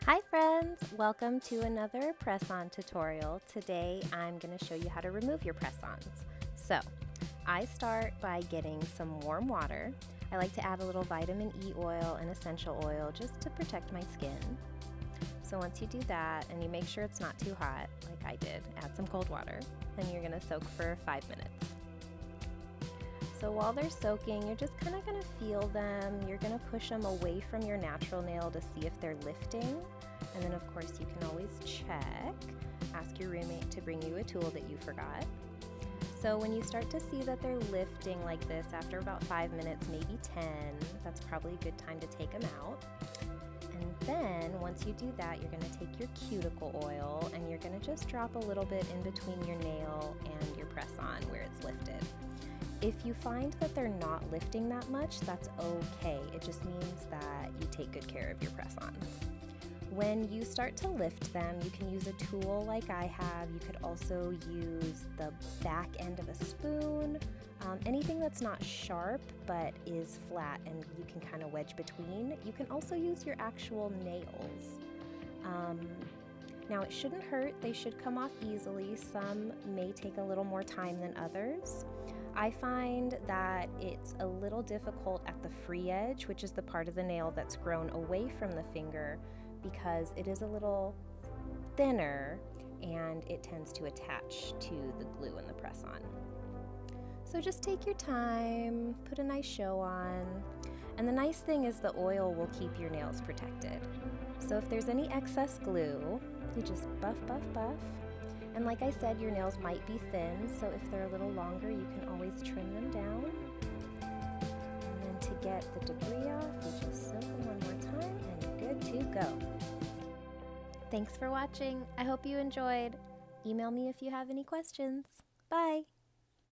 Hi friends! Welcome to another press-on tutorial. Today I'm going to show you how to remove your press-ons. So, I start by getting some warm water. I like to add a little vitamin E oil and essential oil just to protect my skin. So once you do that and you make sure it's not too hot, like I did, add some cold water, then you're going to soak for 5 minutes. So while they're soaking, you're just kind of going to feel them. You're going to push them away from your natural nail to see if they're lifting. And then of course you can always check. Ask your roommate to bring you a tool that you forgot. So when you start to see that they're lifting like this after about 5 minutes, maybe 10, that's probably a good time to take them out. And then once you do that, you're going to take your cuticle oil and you're going to just drop a little bit in between your nail and your press-on where it's lifted. If you find that they're not lifting that much, that's okay. It just means that you take good care of your press-ons. When you start to lift them, you can use a tool like I have. You could also use the back end of a spoon, anything that's not sharp but is flat and you can kind of wedge between. You can also use your actual nails. Now it shouldn't hurt. They should come off easily. Some may take a little more time than others. I find that it's a little difficult at the free edge, which is the part of the nail that's grown away from the finger, because it is a little thinner and it tends to attach to the glue in the press-on. So just take your time, put a nice show on, and the nice thing is the oil will keep your nails protected. So if there's any excess glue, you just buff, buff, buff. And like I said, your nails might be thin, so if they're a little longer, you can always trim them down. And then to get the debris off, you just soak them one more time and you're good to go. Thanks for watching. I hope you enjoyed. Email me if you have any questions. Bye!